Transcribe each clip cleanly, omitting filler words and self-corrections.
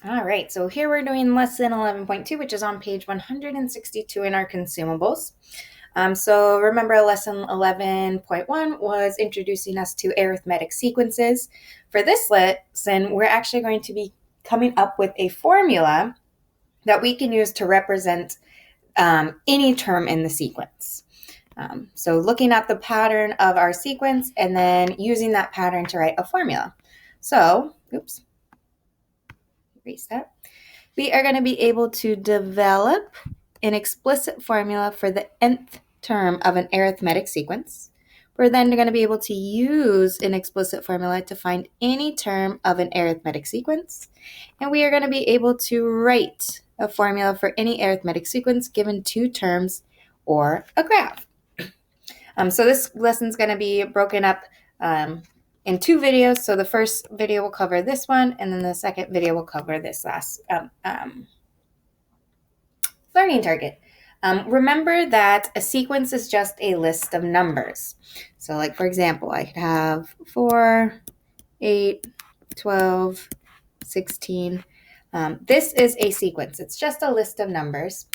All right, so here we're doing lesson 11.2, which is on page 162 in our consumables. So remember lesson 11.1 was introducing us to arithmetic sequences. For this lesson, we're actually going to be coming up with a formula that we can use to represent any term in the sequence. So looking at the pattern of our sequence and then using that pattern to write a formula. So, erase that. We are going to be able to develop an explicit formula for the nth term of an arithmetic sequence. We're then going to be able to use an explicit formula to find any term of an arithmetic sequence. And we are going to be able to write a formula for any arithmetic sequence given two terms or a graph. So this lesson is going to be broken up in two videos. So the first video will cover this one, and then the second video will cover this last learning target. Remember that a sequence is just a list of numbers. So like, for example, I could have 4, 8, 12, 16. This is a sequence. It's just a list of numbers.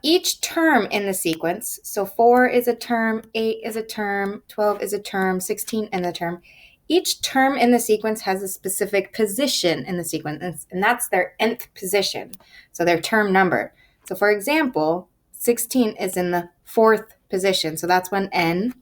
Each term in the sequence, so 4 is a term, 8 is a term, 12 is a term, 16 is a term. Each term in the sequence has a specific position in the sequence, and that's their nth position, so their term number. So for example, 16 is in the 4th position, so that's when n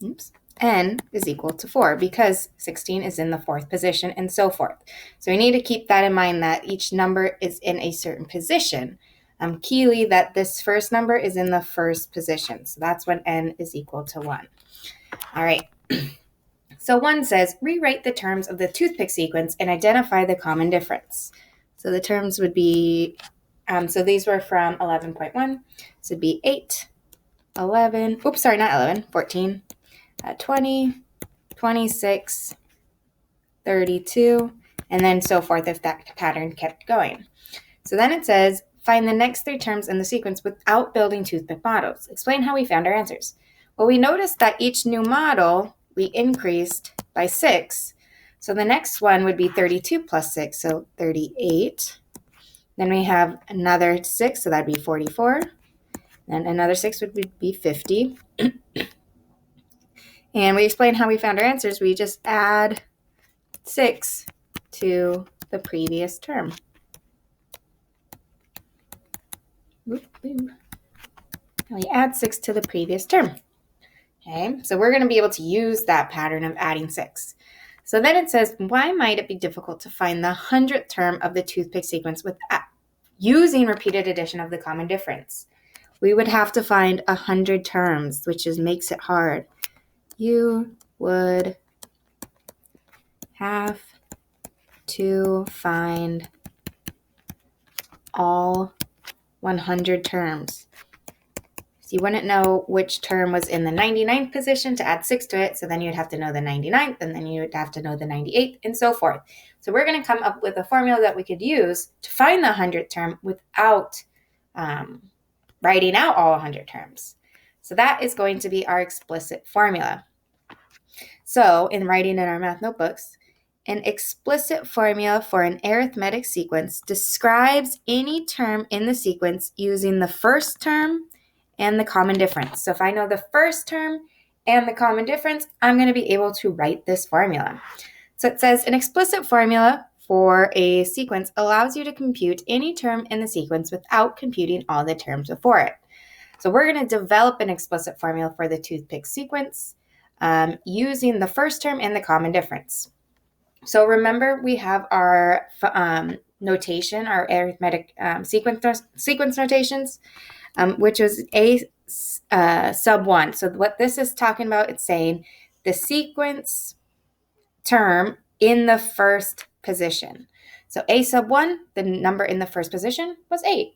is equal to 4 because 16 is in the 4th position and so forth. So we need to keep that in mind that each number is in a certain position. Keyly, that this first number is in the 1st position. So that's when n is equal to 1. All right. So 1 says, rewrite the terms of the toothpick sequence and identify the common difference. So the terms would be, so these were from 11.1. So it'd be 8, 11, 14, 20, 26, 32, and then so forth if that pattern kept going. So then it says, find the next 3 terms in the sequence without building toothpick models. Explain how we found our answers. Well, we noticed that each new model we increased by 6. So the next one would be 32 plus 6, so 38. Then we have another 6, so that'd be 44. Then another 6 would be 50. And we explain how we found our answers. We just add 6 to the previous term. We add 6 to the previous term. Okay, so we're going to be able to use that pattern of adding 6. So then it says, why might it be difficult to find the 100th term of the toothpick sequence without using repeated addition of the common difference? We would have to find 100 terms, which makes it hard. You would have to find all 100 terms. So you wouldn't know which term was in the 99th position to add 6 to it, so then you'd have to know the 99th, and then you would have to know the 98th, and so forth. So we're going to come up with a formula that we could use to find the 100th term without writing out all 100 terms. So that is going to be our explicit formula. So in writing in our math notebooks, an explicit formula for an arithmetic sequence describes any term in the sequence using the first term and the common difference. So if I know the first term and the common difference, I'm going to be able to write this formula. So it says an explicit formula for a sequence allows you to compute any term in the sequence without computing all the terms before it. So we're going to develop an explicit formula for the toothpick sequence using the first term and the common difference. So remember, we have our notation, our arithmetic sequence notations, which is a sub 1. So what this is talking about, it's saying the sequence term in the first position. So a sub 1, the number in the first position was 8.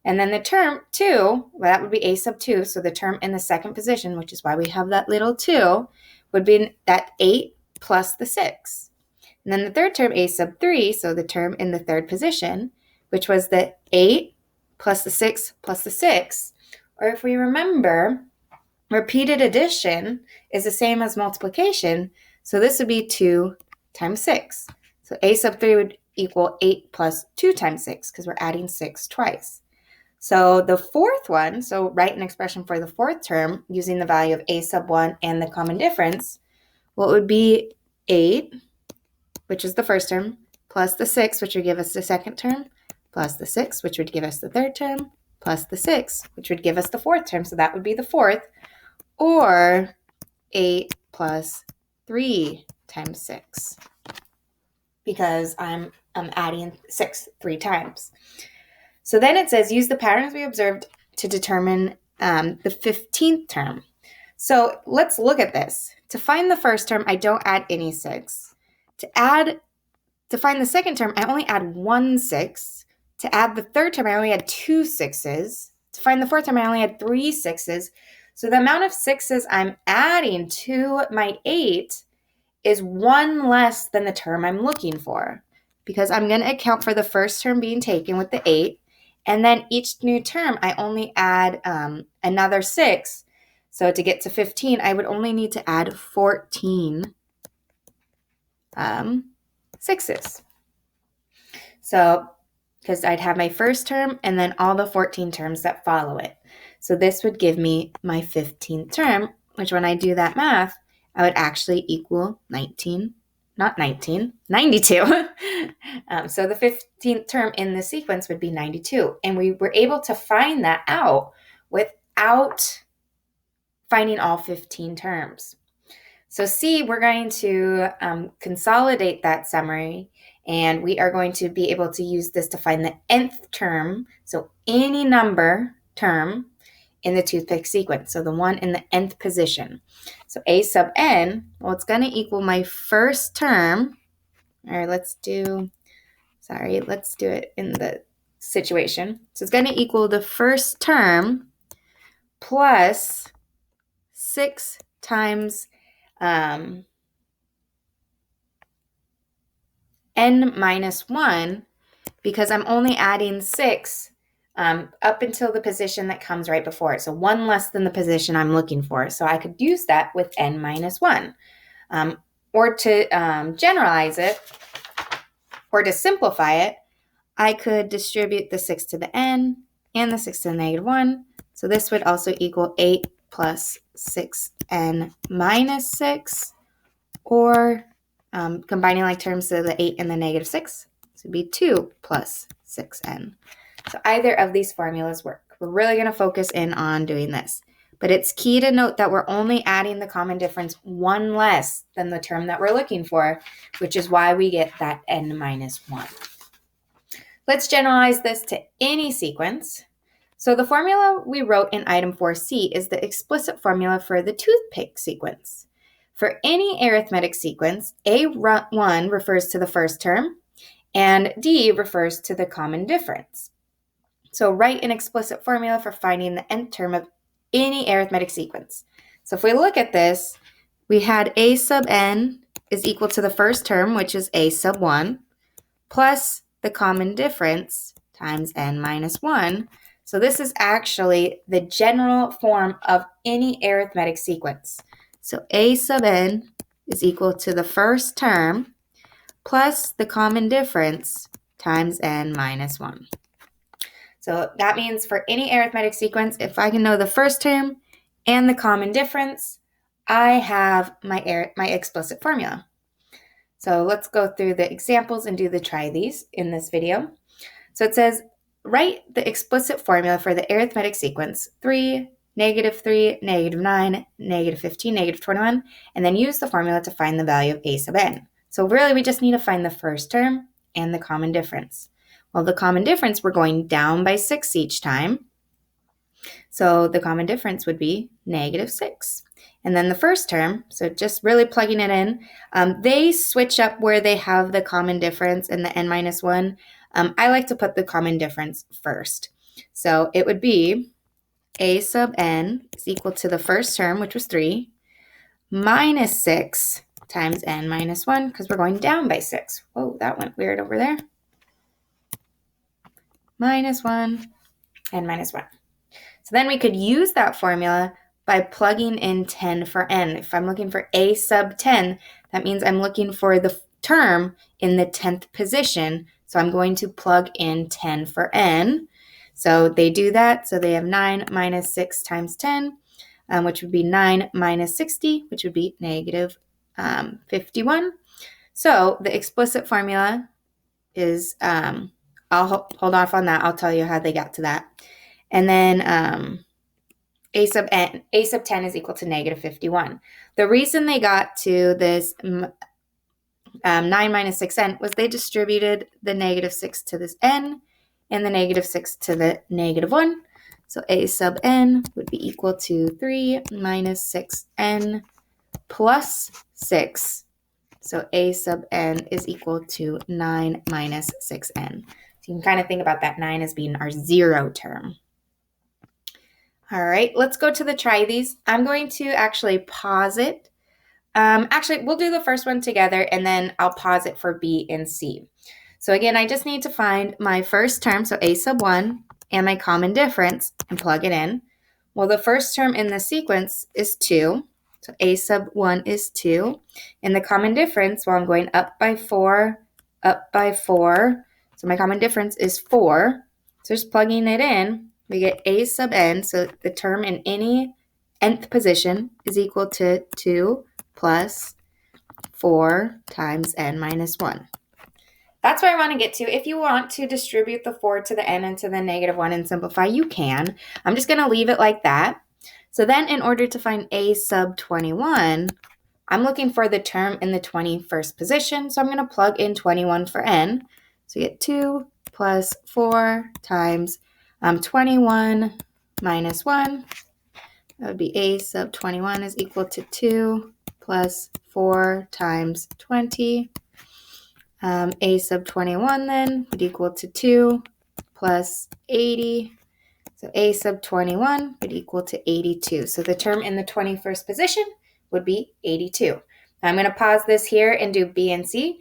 And then the term 2, well, that would be a sub 2. So the term in the second position, which is why we have that little 2, would be that 8 plus the 6. And then the third term, a sub 3, so the term in the third position, which was the 8 plus the 6 plus the 6. Or if we remember, repeated addition is the same as multiplication, so this would be 2 times 6. So a sub 3 would equal 8 plus 2 times 6 because we're adding 6 twice. So the fourth one, so write an expression for the fourth term using the value of a sub 1 and the common difference. Well, it would be 8, which is the first term, plus the 6, which would give us the second term, plus the 6, which would give us the third term, plus the 6, which would give us the fourth term. So that would be the fourth, or 8 plus 3 times 6, because I'm adding 6 3 times. So then it says, use the patterns we observed to determine the 15th term. So let's look at this. To find the first term, I don't add any 6. To find the second term, I only add 1 6. To add the third term, I only add 2 6s. To find the fourth term, I only add 3 6s. So the amount of 6s I'm adding to my 8 is 1 less than the term I'm looking for, because I'm going to account for the first term being taken with the 8, and then each new term, I only add another 6. So to get to 15, I would only need to add 14 6s. So, because I'd have my first term and then all the 14 terms that follow it. So this would give me my 15th term, which when I do that math, I would actually equal 92. So the 15th term in the sequence would be 92. And we were able to find that out without finding all 15 terms. So C, we're going to consolidate that summary, and we are going to be able to use this to find the nth term, so any number term in the toothpick sequence, so the one in the nth position. So a sub n, well, it's going to equal my first term, or let's do it in the situation. So it's going to equal the first term plus 6 times n minus 1, because I'm only adding 6 up until the position that comes right before it. So 1 less than the position I'm looking for. So I could use that with n minus 1. Or to generalize it, or to simplify it, I could distribute the 6 to the n and the 6 to the negative 1. So this would also equal 8 plus 6n minus 6, or combining like terms, so the 8 and the negative 6. This would be 2 plus 6n. So either of these formulas work. We're really going to focus in on doing this. But it's key to note that we're only adding the common difference 1 less than the term that we're looking for, which is why we get that n minus 1. Let's generalize this to any sequence. So the formula we wrote in item 4C is the explicit formula for the toothpick sequence. For any arithmetic sequence, A1 refers to the first term, and D refers to the common difference. So write an explicit formula for finding the nth term of any arithmetic sequence. So if we look at this, we had A sub n is equal to the first term, which is A sub 1, plus the common difference times n minus 1. So this is actually the general form of any arithmetic sequence. So A sub n is equal to the first term plus the common difference times n minus 1. So that means for any arithmetic sequence, if I can know the first term and the common difference, I have my explicit formula. So let's go through the examples and do the try these in this video. So it says, write the explicit formula for the arithmetic sequence 3, negative 3, negative 9, negative 15, negative 21, and then use the formula to find the value of A sub n. So really we just need to find the first term and the common difference. Well, the common difference, we're going down by 6 each time. So the common difference would be negative 6. And then the first term, so just really plugging it in, they switch up where they have the common difference and the n minus 1. I like to put the common difference first. So it would be A sub n is equal to the first term, which was 3, minus 6 times n minus 1, because we're going down by 6. Whoa, that went weird over there. Minus 1 and minus 1. So then we could use that formula by plugging in 10 for n. If I'm looking for A sub 10, that means I'm looking for the term in the 10th position. So I'm going to plug in 10 for n. So they do that. So they have 9 minus 6 times 10, which would be 9 minus 60, which would be negative 51. So the explicit formula is, I'll hold off on that. I'll tell you how they got to that. And then a sub 10 is equal to negative 51. The reason they got to this 9 minus 6n was they distributed the negative 6 to this n and the negative 6 to the negative 1. So a sub n would be equal to 3 minus 6n plus 6. So a sub n is equal to 9 minus 6n. So you can kind of think about that 9 as being our 0 term. All right, let's go to the try these. I'm going to actually pause it. Actually, we'll do the first one together, and then I'll pause it for B and C. So again, I just need to find my first term, so a sub 1, and my common difference, and plug it in. Well, the first term in the sequence is 2. So a sub 1 is 2. And the common difference, well, I'm going up by 4, up by 4. So my common difference is 4. So just plugging it in, we get a sub n. So the term in any nth position is equal to 2 plus 4 times n minus 1. That's what I want to get to. If you want to distribute the 4 to the n and to the negative 1 and simplify, you can. I'm just going to leave it like that. So then in order to find a sub 21, I'm looking for the term in the 21st position. So I'm going to plug in 21 for n. So you get 2 plus 4 times 21 minus 1. That would be a sub 21 is equal to 2 plus 4 times 20. A sub 21 then would equal to 2 plus 80. So a sub 21 would equal to 82. So the term in the 21st position would be 82. Now I'm going to pause this here and do B and C.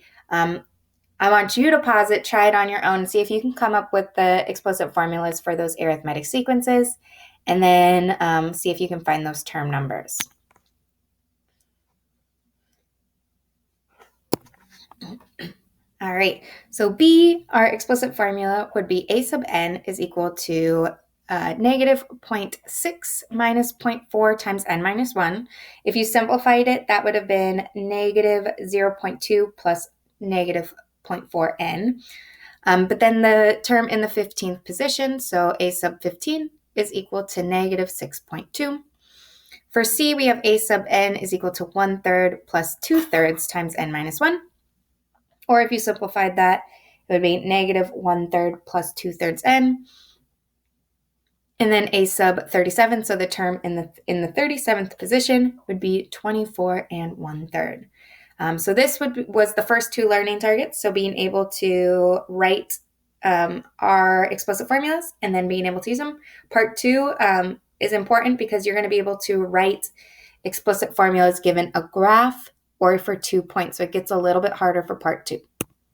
I want you to pause it, try it on your own, see if you can come up with the explicit formulas for those arithmetic sequences, and then see if you can find those term numbers. All right, so B, our explicit formula would be a sub n is equal to negative 0.6 minus 0.4 times n minus 1. If you simplified it, that would have been negative 0.2 plus negative 0.4 n. But then the term in the 15th position, so a sub 15, is equal to negative 6.2. For C, we have a sub n is equal to 1/3 plus 2/3 times n minus 1. Or if you simplified that, it would be negative 1/3 plus 2/3 n. And then a sub 37, so the term in the 37th position would be 24 and 1/3. So this was the first two learning targets. So being able to write our explicit formulas and then being able to use them. Part 2 is important because you're going to be able to write explicit formulas given a graph or for 2 points. So it gets a little bit harder for part 2.